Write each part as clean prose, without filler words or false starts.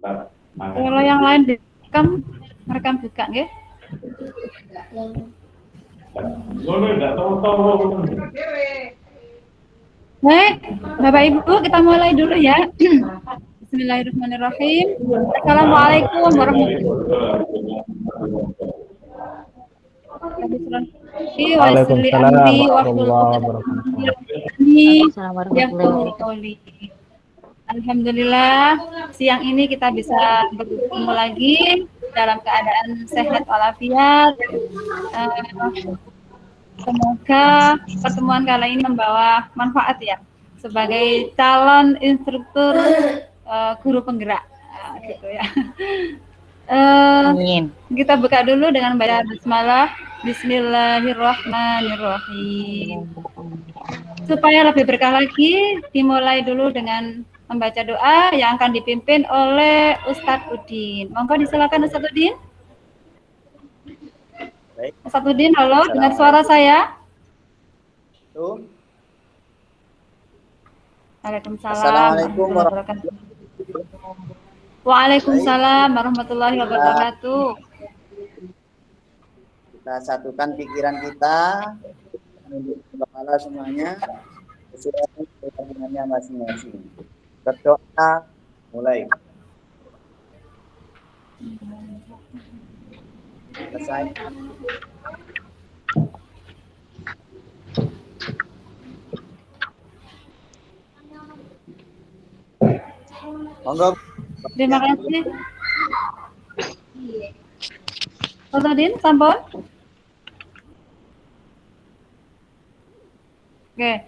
Kalau yang lain merekam juga nggih? Baik, Bapak Ibu, kita mulai dulu ya. Bismillahirrahmanirrahim. Assalamualaikum warahmatullahi wabarakatuh. Waalaikumsalam warahmatullahi wabarakatuh. Alhamdulillah, siang ini kita bisa bertemu lagi dalam keadaan sehat walafiat. Semoga pertemuan kali ini membawa manfaat ya sebagai calon instruktur guru penggerak gitu ya. Kita buka dulu dengan baca bismillah. Bismillahirrahmanirrahim. Supaya lebih berkah lagi, dimulai dulu dengan membaca doa yang akan dipimpin oleh Ustadz Udin. Monggo disilakan Ustadz Udin. Baik. Ustadz Udin, halo, dengar suara saya? Tuh. Waalaikumsalam. Assalamualaikum warahmatullahi wabarakatuh. Waalaikumsalam warahmatullahi wabarakatuh. Kita satukan pikiran kita, menunduk kepala semuanya, sesuai keyakinannya masing-masing. Berdoa, mulai. Selesai. Monggo. Terima kasih. Ustadz Udin, sampun. Oke,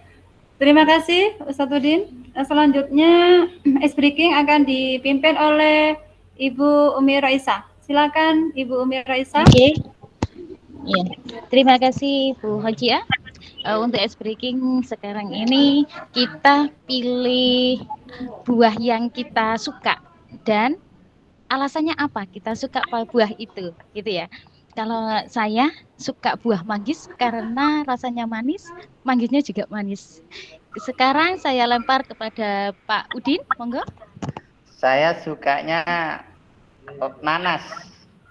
terima kasih Ustadz Udin. Selanjutnya, speaking akan dipimpin oleh Ibu Umi Raisa. Silakan Ibu Umi Raisa. Oke. Ya, terima kasih Bu Hojia. Untuk speaking sekarang ini kita pilih buah yang kita suka dan alasannya apa kita suka buah itu, gitu ya. Kalau saya suka buah manggis karena rasanya manis, manggisnya juga manis. Sekarang saya lempar kepada Pak Udin, monggo. Saya sukanya nanas,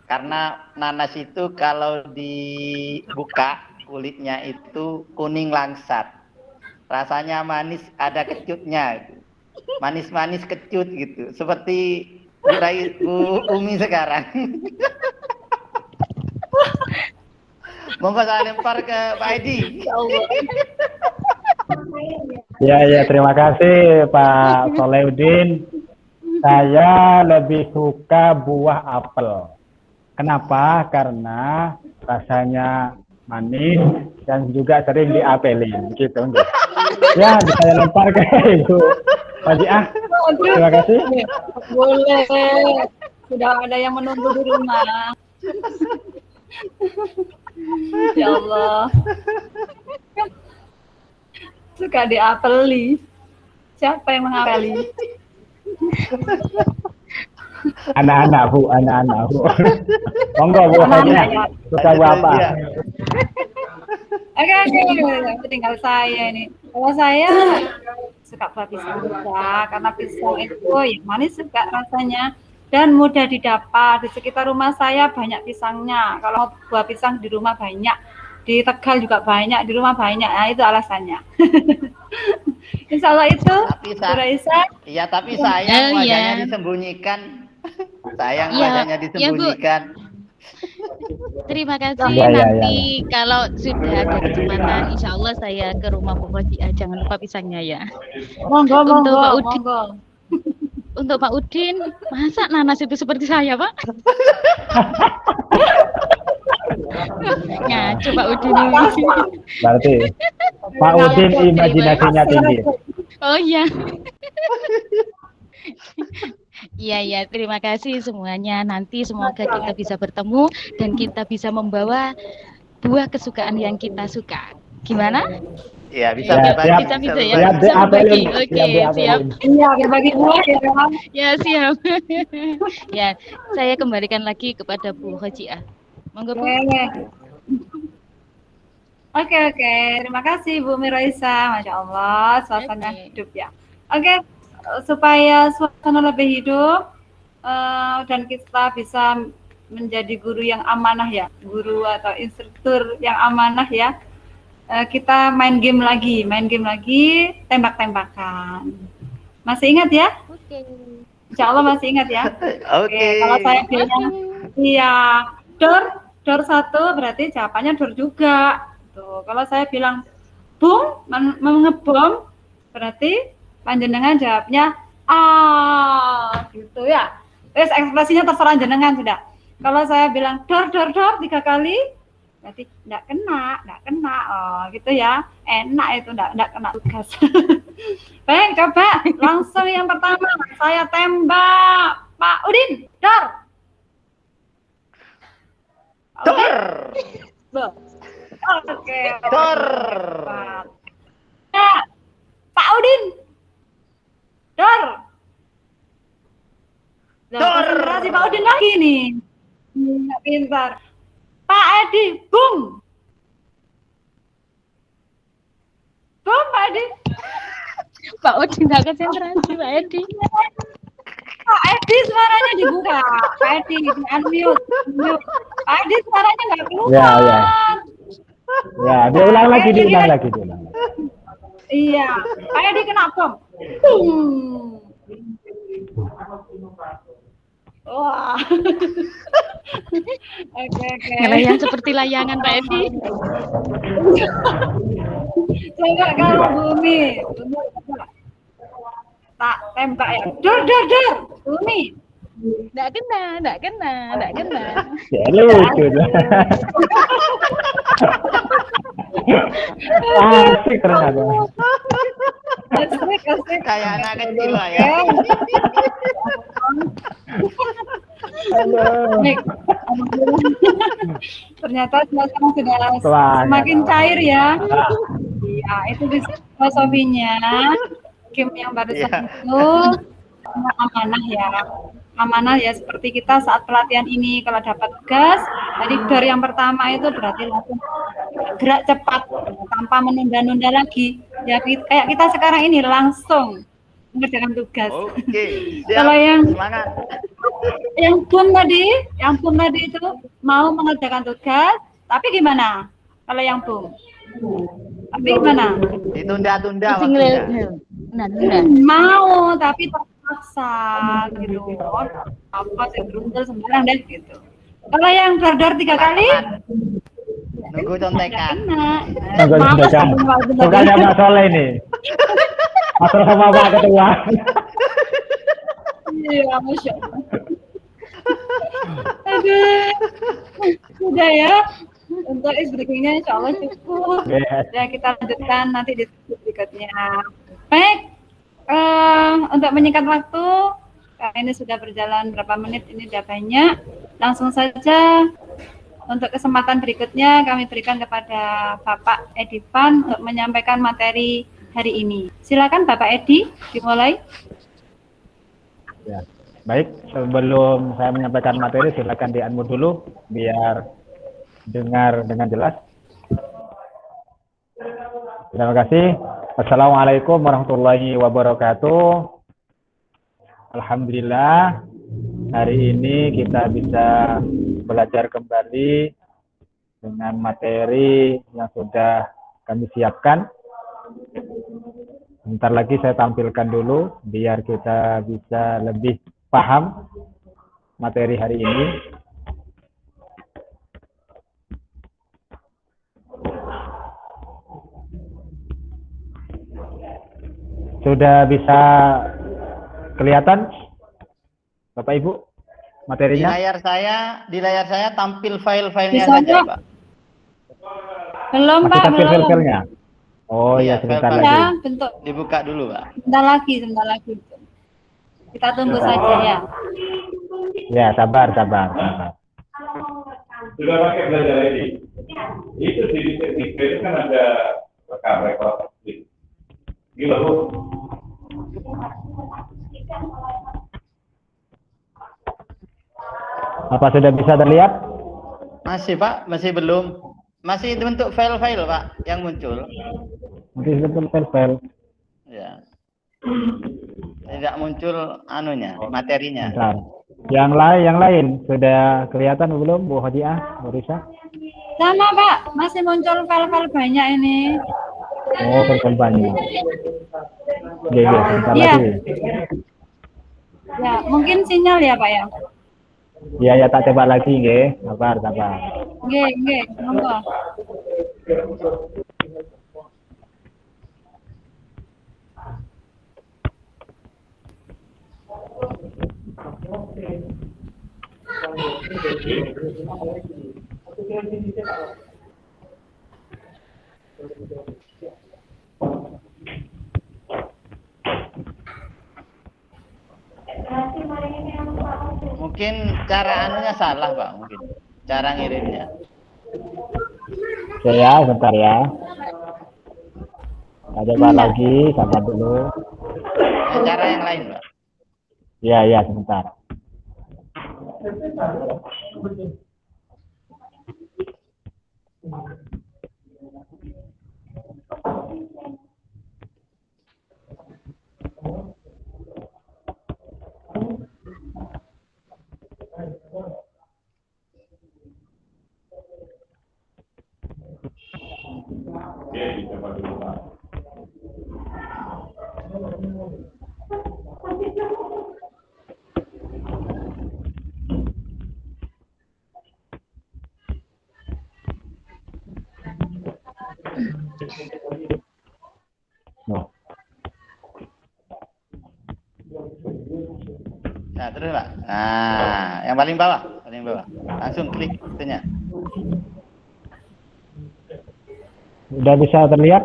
karena nanas itu kalau dibuka kulitnya itu kuning langsat, rasanya manis, ada kecutnya, manis-manis kecut gitu, seperti Bu Umi sekarang. Monggo saya lempar ke Pak Edi. Ya, terima kasih Pak Solehudin. Saya lebih suka buah apel. Kenapa? Karena rasanya manis dan juga sering diapelin, gitu. Ya, saya lempar ke Ibu Fajiah. Terima kasih. Boleh. Sudah ada yang menunggu di rumah. Ya Allah. Suka diapeli. Siapa yang mengapeli? Anak-anak Bu. Monggo Bu Fajiah. Suka buah apa? Oke, tinggal saya ini. Kalau saya suka buah pisang juga, karena pisang itu yang manis juga rasanya dan mudah didapat. Di sekitar rumah saya banyak pisangnya. Kalau buah pisang di rumah banyak, di Tegal juga banyak, di rumah banyak. Nah, itu alasannya. Insya Allah itu. Iya, tapi sayang wajahnya disembunyikan. Sayang wajahnya disembunyikan. Terima kasih. Nanti kalau sudah ada kesempatan, insya Allah saya ke rumah Bu Fajiah. Jangan lupa pisangnya ya. Monggo. Untuk Pak Udin, masa nanas itu seperti saya, Pak? Nah, coba Udin. Berarti Pak Udin imajinasinya tinggi. Oh iya. Iya, terima kasih semuanya. Nanti semoga kita bisa bertemu dan kita bisa membawa buah kesukaan yang kita suka. Gimana? Iya, bisa berbagi. Bisa ya. Bisa berbagi. Oke, siap. Iya, berbagi buah ya. Ya, siap. Ya, saya kembalikan lagi kepada Bu Hojiah. Monggo, Bu. Oke. Terima kasih Bu Miraisa. Masya Allah, suasana hidup ya. Oke. Supaya suasana lebih hidup, dan kita bisa menjadi guru yang amanah ya, guru atau instruktur yang amanah ya. Kita main game lagi, tembak-tembakan. Masih ingat ya? Oke. Insya Allah masih ingat ya. Oke. Kalau saya bilang iya dor 1 berarti jawabannya dor juga. Tuh, kalau saya bilang bom mengebom berarti panjenengan jawabnya gitu ya. Terus ekspresinya terserah jenengan sudah. Kalau saya bilang dor 3 kali berarti enggak kena. Oh, gitu ya. Enak itu enggak kena tugas. Baik, coba langsung yang pertama saya tembak Pak Udin. Dor. Dor. Oke. Dor. Ya, Pak Udin. Dor. Konsentrasi Pak Udin lagi nih. Nggak pintar. Pak Edi, bum. Bum, Pak Edi. Pak Udin nggak konsentrasi, Pak Edi. Pak Edi suaranya dibuka. Pak Edi di unmute. Pak Edi suaranya nggak keluar. Ya, diulang lagi. Iya, Pak Edi kena bom. Wah. Oke. Ngelayang seperti layangan, Pak Edi. Coba kalau Bumi. Tak tembak ya. Dor. Bumi. Nggak kena. Ya lucu lah. Asik ternyata. Asik. Kayak anak kecil lah ya. Nih, ternyata suasana sudah semakin cair ya. Iya, itu filosofinya. Game yang barusan itu amanah ya seperti kita saat pelatihan ini kalau dapat tugas dari dor yang pertama itu berarti langsung gerak cepat tanpa menunda-nunda lagi ya, kayak kita sekarang ini langsung mengerjakan tugas. Oke. Kalau yang semangat. yang bom tadi itu mau mengerjakan tugas tapi gimana kalau yang bom? Tapi gimana? Ditunda-tunda waktunya. Mau tapi terpaksa gitu. Apa sih beruntung sembarang deh gitu. Kalau yang dor 3 kali nunggu contekan. Bukannya Pak Soleh ini. Atau sama Pak Ketua. Iya, Masya Allah. Aduh. Sudah ya. Untuk breakingnya insya Allah cukup. Ya, kita lanjutkan nanti di berikutnya. Baik, untuk menyingkat waktu, karena ini sudah berjalan berapa menit, ini sudah banyak. Langsung saja untuk kesempatan berikutnya kami berikan kepada Bapak Edi Van untuk menyampaikan materi hari ini. Silakan Bapak Edi, dimulai. Ya, baik. Sebelum saya menyampaikan materi, silakan di-unmute dulu biar dengar dengan jelas. Terima kasih. Assalamualaikum warahmatullahi wabarakatuh. Alhamdulillah, hari ini kita bisa belajar kembali dengan materi yang sudah kami siapkan. Bentar lagi saya tampilkan dulu biar kita bisa lebih paham materi hari ini. Sudah bisa kelihatan Bapak Ibu materinya? Di layar saya tampil file-filenya saja, Pak. Belum, Masih Pak, tampil belum. file-filenya? Oh iya, sebentar file-file lagi. Ya, bentuk. Dibuka dulu, Pak. Sebentar lagi. Kita tunggu saja ya. Ya, sabar. Sudah pakai belajar ini. Itu di teknik itu kan ada rekor. Gila, Bu. Apa sudah bisa terlihat? Masih, Pak, masih belum. Masih bentuk file-file, Pak, yang muncul. Masih bentuk file-file. Ya. Tidak muncul anunya, materinya. Bentar. Yang lain sudah kelihatan belum Bu Hodiah, Bu Risa? Sama Pak, masih muncul file-file banyak ini. Oh, banyak. Oke, sebentar Iya. lagi. Ya, mungkin sinyal ya Pak ya. Ya, ya tak coba lagi, nggih. Sabar. Nggih, monggo. Mungkin cara anunya salah Pak, mungkin cara ngirimnya. Oke ya, bentar ya. Kita coba lagi, sabar dulu. Cara yang lain Pak. Ya, sebentar. Oke, dicoba dulu Pak. No. Nah, terus Pak. Nah, yang paling bawah. Langsung klik itunya. Udah bisa terlihat?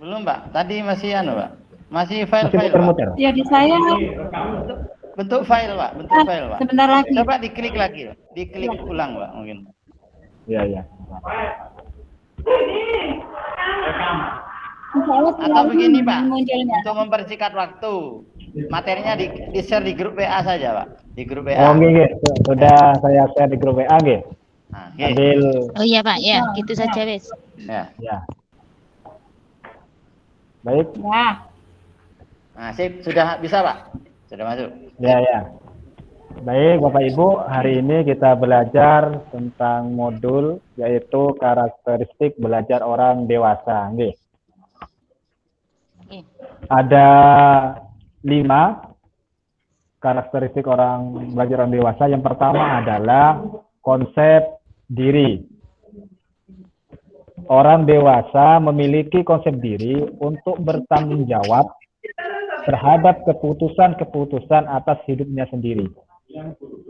Belum Pak, tadi masih Pak. Masih file-file Pak. Muter-muter. Ya di saya Bentuk file Pak, Pak. sebentar lagi. Coba diklik lagi, diklik ulang Pak mungkin. Ya. Atau begini Pak, munculnya. untuk mempersingkat waktu, materinya di share di grup WA saja Pak, di grup WA. Oh, nggih. Sudah saya share di grup WA, nggih. Nah, Sambil Oh iya Pak, ya, gitu saja wes. ya. Baik. Ya. Nah, sip, sudah bisa Pak, sudah masuk. Ya. Baik, Bapak Ibu, hari ini kita belajar tentang modul yaitu karakteristik belajar orang dewasa, nggih. Oke. Ada 5 karakteristik belajar orang dewasa. Yang pertama adalah konsep diri. Orang dewasa memiliki konsep diri untuk bertanggung jawab terhadap keputusan-keputusan atas hidupnya sendiri.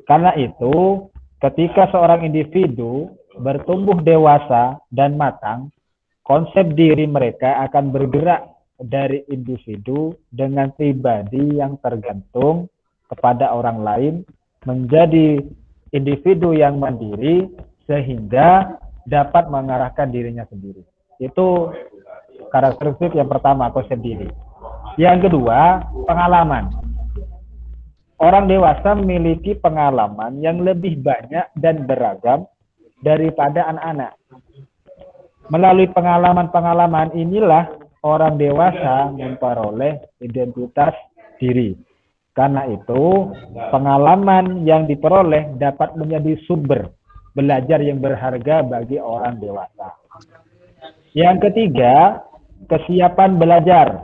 Karena itu, ketika seorang individu bertumbuh dewasa dan matang, konsep diri mereka akan bergerak dari individu dengan pribadi yang tergantung kepada orang lain menjadi individu yang mandiri sehingga dapat mengarahkan dirinya sendiri. Itu karakteristik yang pertama, konsep diri. Yang kedua, pengalaman. Orang dewasa memiliki pengalaman yang lebih banyak dan beragam daripada anak-anak. Melalui pengalaman-pengalaman inilah orang dewasa memperoleh identitas diri. Karena itu, pengalaman yang diperoleh dapat menjadi sumber belajar yang berharga bagi orang dewasa. Yang ketiga, kesiapan belajar.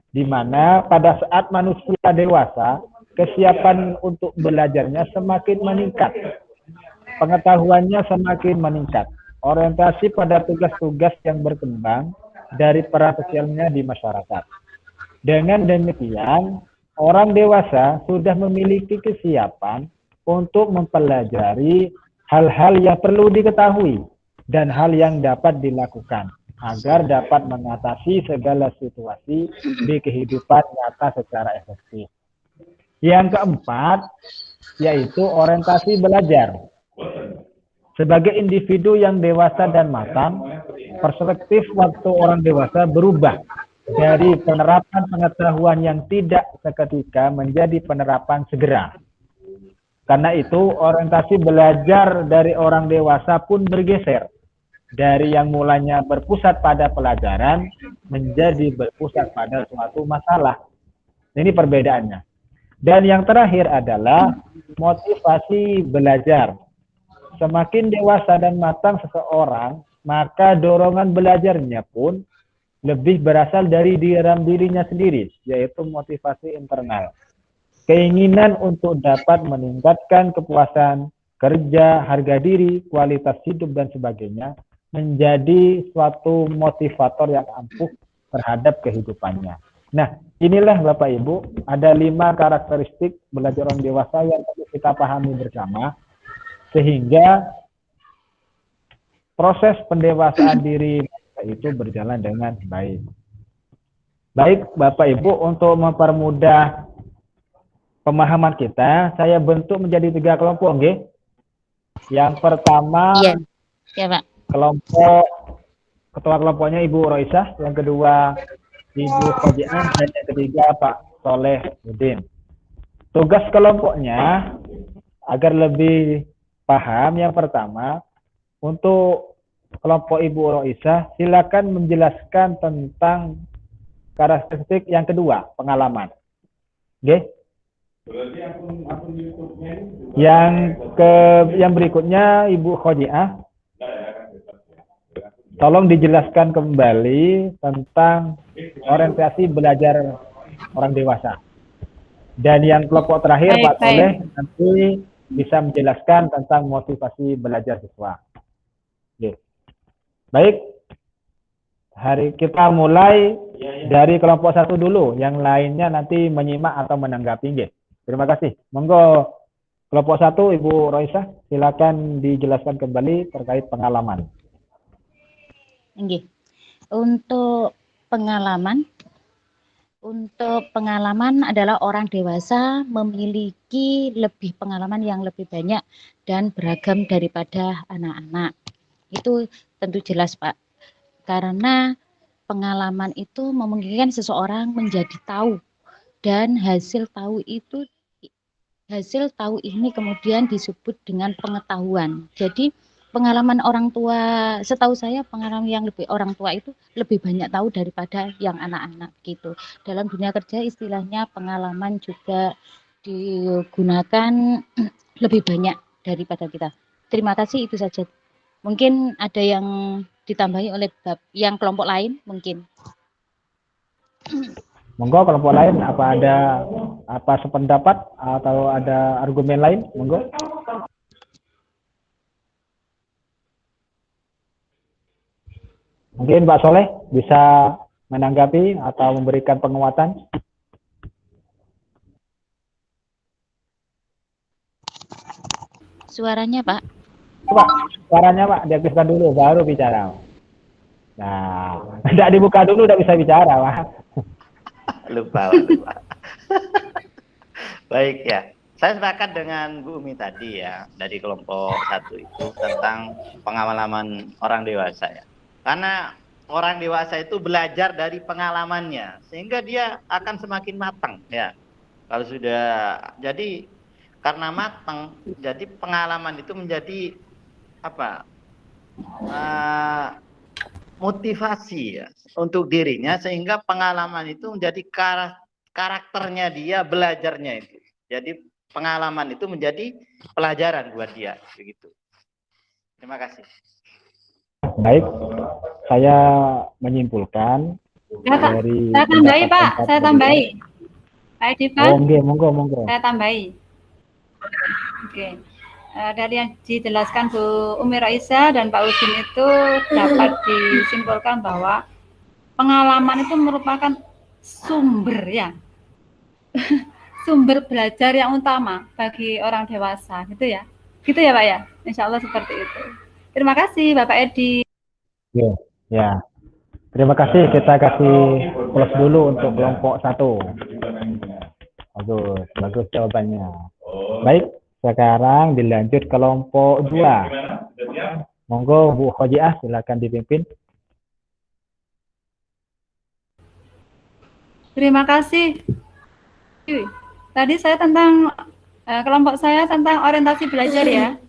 Di mana pada saat manusia dewasa, kesiapan untuk belajarnya semakin meningkat. Pengetahuannya semakin meningkat. Orientasi pada tugas-tugas yang berkembang dari peran sosialnya di masyarakat. Dengan demikian, orang dewasa sudah memiliki kesiapan untuk mempelajari hal-hal yang perlu diketahui dan hal yang dapat dilakukan agar dapat mengatasi segala situasi di kehidupan nyata secara efektif. Yang keempat, yaitu orientasi belajar. Sebagai individu yang dewasa dan matang, perspektif waktu orang dewasa berubah dari penerapan pengetahuan yang tidak seketika menjadi penerapan segera. Karena itu, orientasi belajar dari orang dewasa pun bergeser. Dari yang mulanya berpusat pada pelajaran, menjadi berpusat pada suatu masalah. Ini perbedaannya. Dan yang terakhir adalah motivasi belajar. Semakin dewasa dan matang seseorang, maka dorongan belajarnya pun lebih berasal dari dalam dirinya sendiri, yaitu motivasi internal. Keinginan untuk dapat meningkatkan kepuasan, kerja, harga diri, kualitas hidup, dan sebagainya menjadi suatu motivator yang ampuh terhadap kehidupannya. Nah, inilah Bapak Ibu, ada 5 karakteristik belajar orang dewasa yang perlu kita pahami bersama, sehingga proses pendewasaan diri itu berjalan dengan baik. Baik, Bapak Ibu, untuk mempermudah pemahaman kita, saya bentuk menjadi 3 kelompok, nggih. Yang pertama, Iya, ya Pak. ketua kelompoknya Ibu Roisah, yang kedua Ibu Khojiah, dan yang ketiga Pak Soleh Udin. Tugas kelompoknya agar lebih paham, yang pertama, untuk kelompok Ibu Roisah, silakan menjelaskan tentang karakteristik yang kedua, pengalaman. Oke? Berarti akun YouTube-nya ini Yang berikutnya Ibu Khojiah, tolong dijelaskan kembali tentang orientasi belajar orang dewasa. Dan yang kelompok terakhir Pak Soleh nanti bisa menjelaskan tentang motivasi belajar siswa. Oke. Baik, hari kita mulai dari kelompok 1 dulu, yang lainnya nanti menyimak atau menanggapi. Nggih. Terima kasih. Monggo kelompok 1 Ibu Roisah, silakan dijelaskan kembali terkait pengalaman. Nggih. Untuk pengalaman adalah orang dewasa memiliki lebih pengalaman yang lebih banyak dan beragam daripada anak-anak. Itu tentu jelas, Pak. Karena pengalaman itu memungkinkan seseorang menjadi tahu, dan hasil tahu ini kemudian disebut dengan pengetahuan. Jadi pengalaman orang tua, setahu saya pengalaman yang orang tua itu lebih banyak tahu daripada yang anak-anak gitu. Dalam dunia kerja istilahnya pengalaman juga digunakan lebih banyak daripada kita. Terima kasih, itu saja. Mungkin ada yang ditambahi oleh yang kelompok lain mungkin. Monggo kelompok lain, ada sependapat atau ada argumen lain? Monggo. Mungkin Pak Soleh bisa menanggapi atau memberikan penguatan. Suaranya Pak. Pak, suaranya Pak, diaktifkan dulu baru bicara. Nah, tidak dibuka dulu udah bisa bicara, Pak. Lupa. Baik ya, saya sepakat dengan Bu Umi tadi ya, dari kelompok 1 itu tentang pengalaman orang dewasa ya. Karena orang dewasa itu belajar dari pengalamannya, sehingga dia akan semakin matang ya. Kalau sudah, jadi karena matang, jadi pengalaman itu menjadi apa? Motivasi ya untuk dirinya, sehingga pengalaman itu menjadi karakternya dia, belajarnya itu. Jadi pengalaman itu menjadi pelajaran buat dia begitu. Terima kasih. Baik, saya menyimpulkan dari saya tambahi Pak, saya tambahi. Pak Edi Pak. Oh, monggo. Saya tambahi. Oke. Dari yang dijelaskan Bu Umi Raisa dan Pak Udin itu dapat disimpulkan bahwa pengalaman itu merupakan sumber ya, sumber belajar yang utama bagi orang dewasa, gitu ya Pak ya. Insya Allah seperti itu. Terima kasih Bapak Edi. Ya. Terima kasih, kita kasih plus dulu untuk kelompok 1. Bagus jawabannya. Baik. Sekarang dilanjut kelompok 2. Monggo Bu Khojiah, silakan dipimpin. Terima kasih. Tadi saya tentang kelompok saya tentang orientasi belajar ya.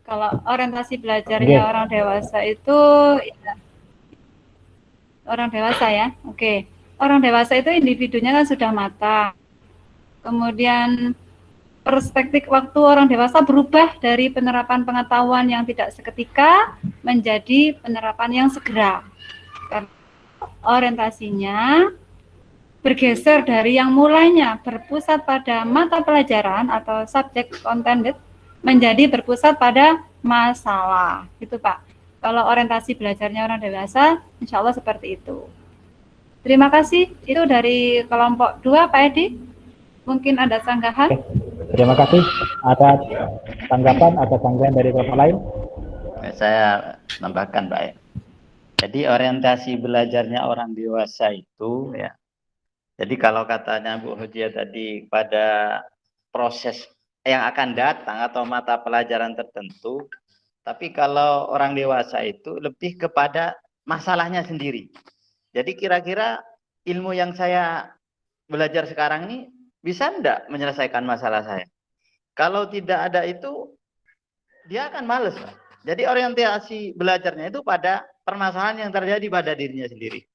Kalau orientasi belajarnya orang dewasa itu orang dewasa ya. Oke. Orang dewasa itu individunya kan sudah matang. kemudian perspektif waktu orang dewasa berubah dari penerapan pengetahuan yang tidak seketika menjadi penerapan yang segera. Karena orientasinya bergeser dari yang mulainya berpusat pada mata pelajaran atau subject contented menjadi berpusat pada masalah. Gitu Pak. Kalau orientasi belajarnya orang dewasa, insya Allah seperti itu. Terima kasih. Itu dari kelompok 2 Pak Edi. Mungkin ada sanggahan. Terima kasih. Ada tanggapan atau sanggahan dari kelompok lain? Saya tambahkan Pak ya. Jadi orientasi belajarnya orang dewasa itu ya. Jadi kalau katanya Bu Hojia tadi pada proses yang akan datang atau mata pelajaran tertentu, tapi kalau orang dewasa itu lebih kepada masalahnya sendiri. Jadi kira-kira ilmu yang saya belajar sekarang ini bisa enggak menyelesaikan masalah saya? Kalau tidak ada itu, dia akan males. Jadi orientasi belajarnya itu pada permasalahan yang terjadi pada dirinya sendiri.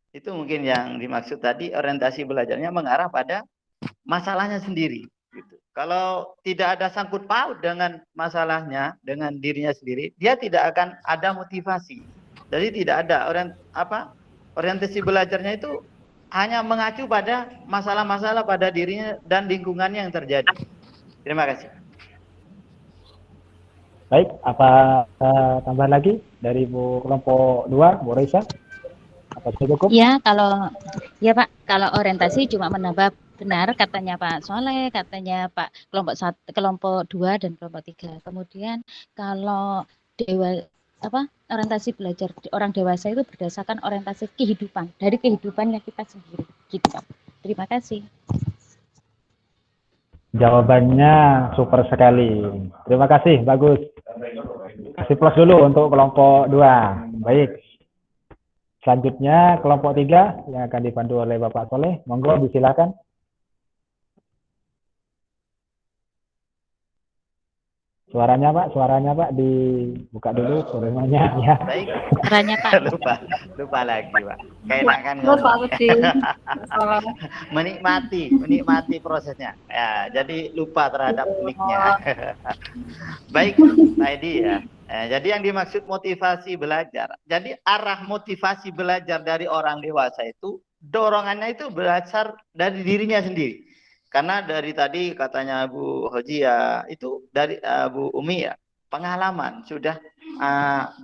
Itu mungkin yang dimaksud tadi, orientasi belajarnya mengarah pada masalahnya sendiri. Gitu. Kalau tidak ada sangkut paut dengan masalahnya, dengan dirinya sendiri, dia tidak akan ada motivasi. Jadi tidak ada orientasi belajarnya itu hanya mengacu pada masalah-masalah pada dirinya dan lingkungannya yang terjadi. Terima kasih. Baik, apa tambahan lagi dari Bu kelompok 2, Bu Raisa? Apa cukup? Ya, ya Pak, kalau orientasi cuma menambah benar katanya Pak Soleh, katanya Pak kelompok 2 dan kelompok 3. Kemudian kalau orientasi belajar orang dewasa itu berdasarkan orientasi kehidupan, dari kehidupannya kita sendiri. Gitu Pak. Terima kasih. Jawabannya super sekali. Terima kasih, bagus. Kasih plus dulu untuk kelompok 2. Baik. Selanjutnya kelompok 3 yang akan dipandu oleh Bapak Soleh. Monggo disilakan. Suaranya Pak dibuka dulu suaranya ya. Baik. Suaranya Pak. lupa lagi Pak. Keenakan ngomong. menikmati prosesnya. Ya, jadi lupa terhadap mic-nya. Baik, Pak Edi ya. Jadi yang dimaksud motivasi belajar. Jadi arah motivasi belajar dari orang dewasa itu dorongannya itu berasal dari dirinya sendiri. Karena dari tadi katanya Bu Hojia itu dari Bu Umi ya, pengalaman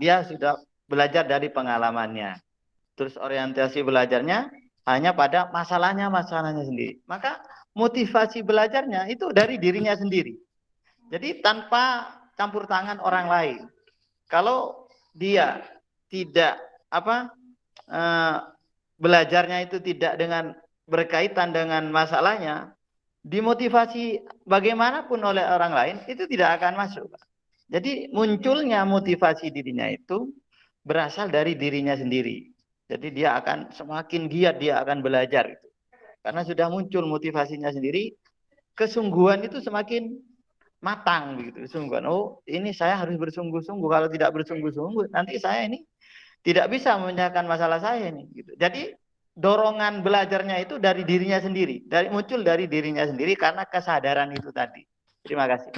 dia sudah belajar dari pengalamannya. Terus orientasi belajarnya hanya pada masalahnya sendiri. Maka motivasi belajarnya itu dari dirinya sendiri. Jadi tanpa campur tangan orang lain. Kalau dia tidak belajarnya itu tidak dengan berkaitan dengan masalahnya, dimotivasi bagaimanapun oleh orang lain itu tidak akan masuk. Jadi munculnya motivasi dirinya itu berasal dari dirinya sendiri. Jadi dia akan semakin giat dia akan belajar itu. Karena sudah muncul motivasinya sendiri, kesungguhan itu semakin matang begitu. Kesungguhan. Oh, ini saya harus bersungguh-sungguh. Kalau tidak bersungguh-sungguh, nanti saya ini tidak bisa menyelesaikan masalah saya ini gitu. Jadi dorongan belajarnya itu dari dirinya sendiri, muncul dari dirinya sendiri karena kesadaran itu tadi. Terima kasih.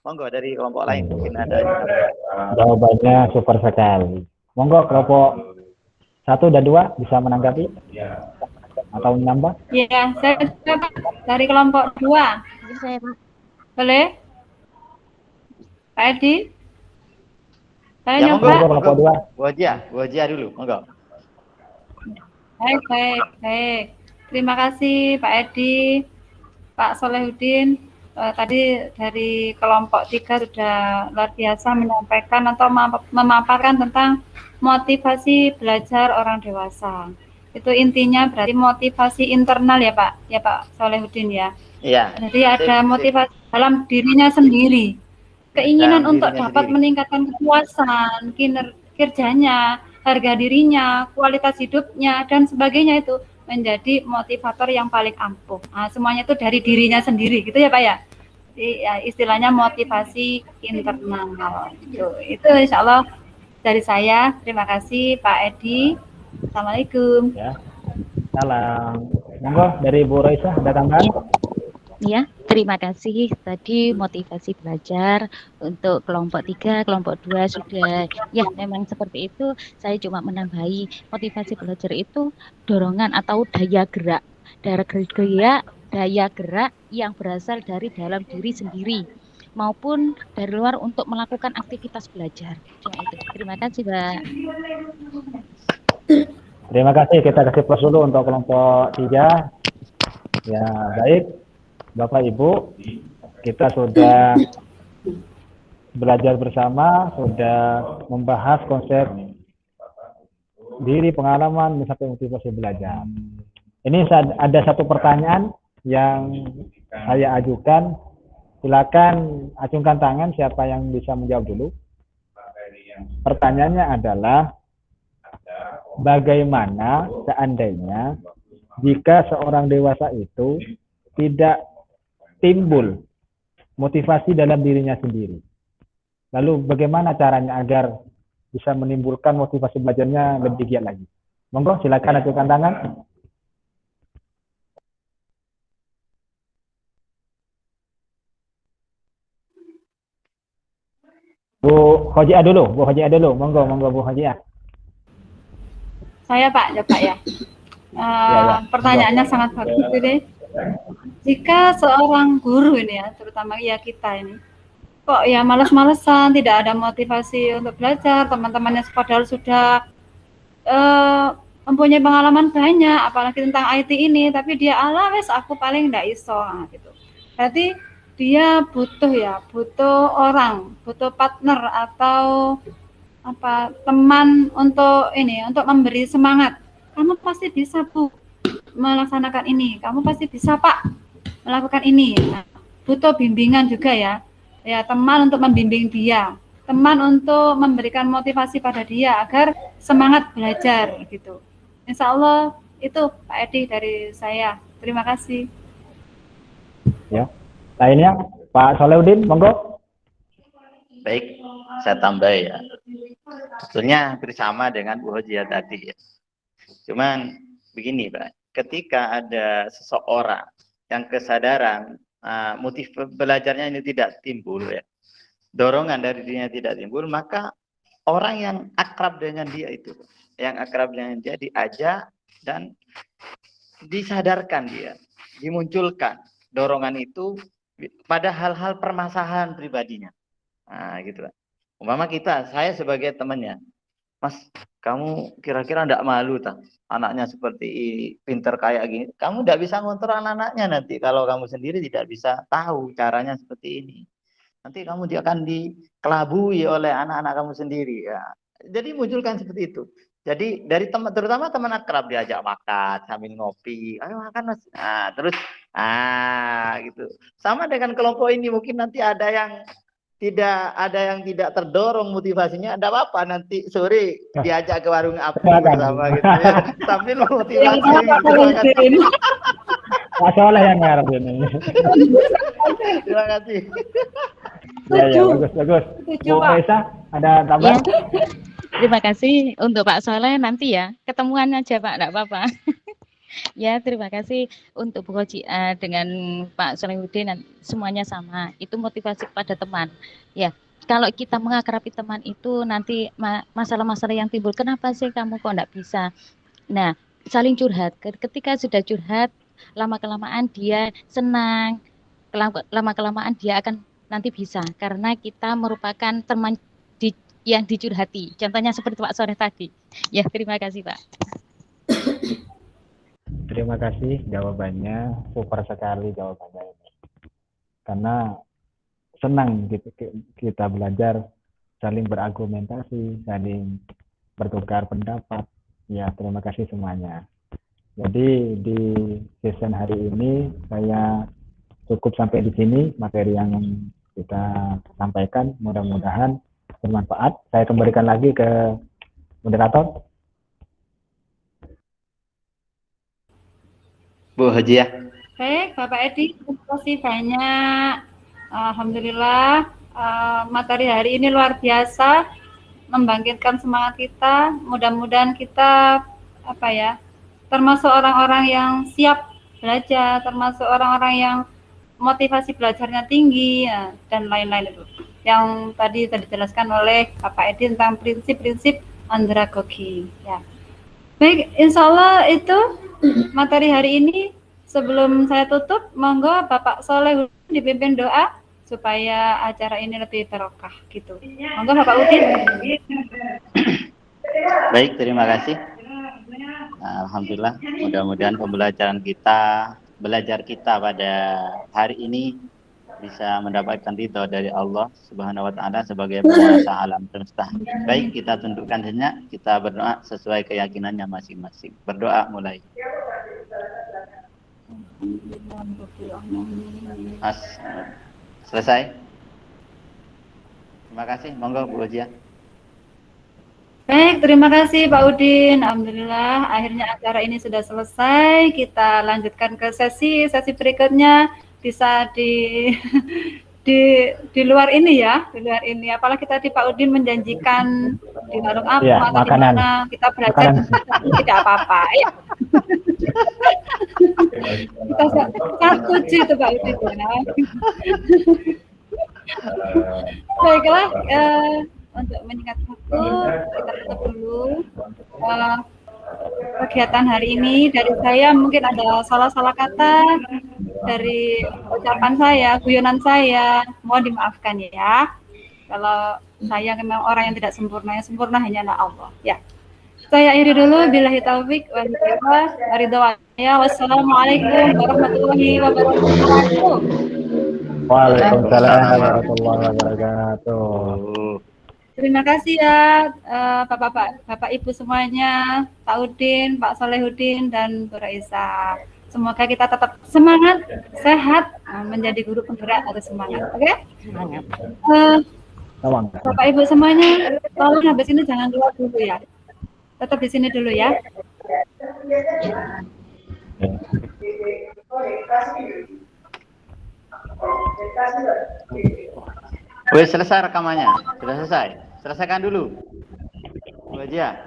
Monggo dari kelompok lain mungkin ada. Jawabannya super sekali. Monggo kelompok 1 dan 2 bisa menanggapi atau menambah? Ya, saya dari kelompok 2. Saya Pak. Boleh? Pak Edi? Saya Ya, nyoba. Monggo kelompok 2. Bu Hojia dulu, monggo. Baik. Terima kasih Pak Edi, Pak Solehudin. Tadi dari kelompok 3 sudah luar biasa menyampaikan atau memaparkan tentang motivasi belajar orang dewasa. Itu intinya berarti motivasi internal ya Pak Solehudin ya. Iya. Jadi ada motivasi dalam dirinya sendiri. Keinginan untuk dapat meningkatkan kepuasan, kinerjanya, harga dirinya, kualitas hidupnya, dan sebagainya itu menjadi motivator yang paling ampuh. Nah, semuanya itu dari dirinya sendiri, gitu ya Pak ya? Ya istilahnya motivasi internal. Itu insya Allah dari saya. Terima kasih Pak Edi. Assalamualaikum. Ya. Salam. Monggo dari Bu Raisa ada tambahan? Ya, terima kasih. Tadi motivasi belajar untuk kelompok 3, kelompok 2 sudah. Ya, memang seperti itu. Saya cuma menambahi motivasi belajar itu dorongan atau daya gerak. Daya gerak yang berasal dari dalam diri sendiri maupun dari luar untuk melakukan aktivitas belajar. Cuma itu. Terima kasih, Mbak. Terima kasih. Kita kasih plus dulu untuk kelompok 3. Ya, baik. Bapak Ibu, kita sudah belajar bersama, sudah membahas konsep diri, pengalaman, sampai motivasi belajar. Ini ada satu pertanyaan yang saya ajukan. Silakan acungkan tangan siapa yang bisa menjawab dulu. Pertanyaannya adalah, bagaimana seandainya jika seorang dewasa itu tidak timbul motivasi dalam dirinya sendiri? Lalu bagaimana caranya agar bisa menimbulkan motivasi belajarnya lebih giat lagi? Monggo, silakan ajukan tangan. Bu Hojia dulu, monggo Bu Hojia. Saya Pak, coba ya. Pertanyaannya sangat bagus ini. Jika seorang guru ini ya, terutama ya kita ini, kok ya malas-malesan, tidak ada motivasi untuk belajar, teman-temannya padahal sudah mempunyai pengalaman banyak, apalagi tentang IT ini, tapi dia wes aku paling ndak iso, gitu. Berarti dia butuh orang, butuh partner atau teman untuk memberi semangat. Kamu pasti bisa Bu melaksanakan ini, kamu pasti bisa Pak melakukan ini. Nah, butuh bimbingan juga ya, teman untuk membimbing dia, teman untuk memberikan motivasi pada dia agar semangat belajar gitu. Insya Allah itu Pak Edi dari saya. Terima kasih. Ya, lainnya Pak Solehudin, monggo. Baik, saya tambah ya. Sebetulnya hampir sama dengan Bu Hojia tadi ya. Cuman begini Pak, ketika ada seseorang yang kesadaran motif belajarnya ini tidak timbul ya, dorongan dari dirinya tidak timbul, maka orang yang akrab dengan dia itu, diajak dan disadarkan dia, dimunculkan dorongan itu pada hal-hal permasalahan pribadinya. Nah, gitu. Umpama saya sebagai temannya, Mas, kamu kira-kira enggak malu tak? Anaknya seperti pinter kayak gini, kamu enggak bisa ngontrol anak-anaknya nanti. Kalau kamu sendiri tidak bisa tahu caranya seperti ini, nanti kamu akan dikelabui oleh anak-anak kamu sendiri. Ya. Jadi munculkan seperti itu. Jadi dari teman, terutama teman akrab, diajak makan sambil ngopi, ayo makan Mas. Nah, terus gitu. Sama dengan kelompok ini, mungkin nanti ada yang tidak terdorong motivasinya, enggak apa-apa, nanti sore diajak ke warung api bersama gitu ya, sambil motivasi. Pak Soleh yang ngarep ini. Terima kasih. Ya, bagus. Bu Raisa, ada tambahan? Ya. Terima kasih untuk Pak Soleh, nanti ya ketemuan aja Pak, enggak apa-apa. Ya, terima kasih untuk Bu Hojia dengan Pak Solehudin, semuanya sama. Itu motivasi kepada teman. Ya, kalau kita mengakrabi teman itu nanti masalah-masalah yang timbul, kenapa sih kamu kok enggak bisa? Nah, saling curhat. Ketika sudah curhat, lama-kelamaan dia senang, lama-kelamaan dia akan nanti bisa, karena kita merupakan teman yang dicurhati. Contohnya seperti Pak Soleh tadi. Ya, terima kasih Pak. Terima kasih jawabannya, super sekali jawabannya ini. Karena senang gitu kita belajar saling berargumentasi, saling bertukar pendapat. Ya, terima kasih semuanya. Jadi di session hari ini saya cukup sampai di sini materi yang kita sampaikan, mudah-mudahan bermanfaat. Saya kembalikan lagi ke moderator. Bu Hojia. Baik, Bapak Edi, terima kasih banyak. Alhamdulillah, materi hari ini luar biasa, membangkitkan semangat kita. Mudah-mudahan kita termasuk orang-orang yang siap belajar, termasuk orang-orang yang motivasi belajarnya tinggi ya, dan lain-lain itu. Yang tadi dijelaskan oleh Bapak Edi tentang prinsip-prinsip andragogi. Ya. Baik, insya Allah itu materi hari ini. Sebelum saya tutup, monggo Bapak Soleh dipimpin doa supaya acara ini lebih barokah gitu. Monggo Bapak Udin. Baik, terima kasih. Nah, alhamdulillah, mudah-mudahan pembelajaran kita, belajar kita pada hari ini bisa mendapatkan ridho dari Allah Subhanahu wa taala sebagai penguasa alam semesta. Baik, kita tundukkan sejenak, kita berdoa sesuai keyakinannya masing-masing. Berdoa mulai. Mas, selesai? Terima kasih, monggo Bu Ojia. Baik, terima kasih Pak Udin. Alhamdulillah, akhirnya acara ini sudah selesai. Kita lanjutkan ke sesi berikutnya. Bisa di luar ini ya, di luar ini. Apalagi tadi Pak Udin menjanjikan di warung apa Ya, atau di makanan. mana kita belajar tidak apa-apa. Ya. Kita setuju itu Pak Udin. Ya. Baiklah, untuk menyingkat waktu, kita tutup dulu kegiatan hari ini. Dari saya mungkin ada salah-salah kata dari ucapan saya, guyonan saya, mohon dimaafkan ya. Kalau saya memang orang yang tidak sempurna, yang sempurna hanyalah Allah. Ya, saya akhiri dulu. Billahi taufik wal hidayah. Wassalamualaikum warahmatullahi wabarakatuh. Waalaikumsalam warahmatullahi wabarakatuh. Terima kasih ya Bapak Ibu semuanya, Pak Udin, Pak Solehudin, dan Bu Raisa. Semoga kita tetap semangat, sehat, menjadi guru penggerak atau semangat. Oke? Bapak Ibu semuanya, tolong habis ini jangan keluar dulu ya. Tetap di sini dulu ya. Wes, selesai rekamannya. Sudah selesai. Selesaikan dulu. Bu Ojia.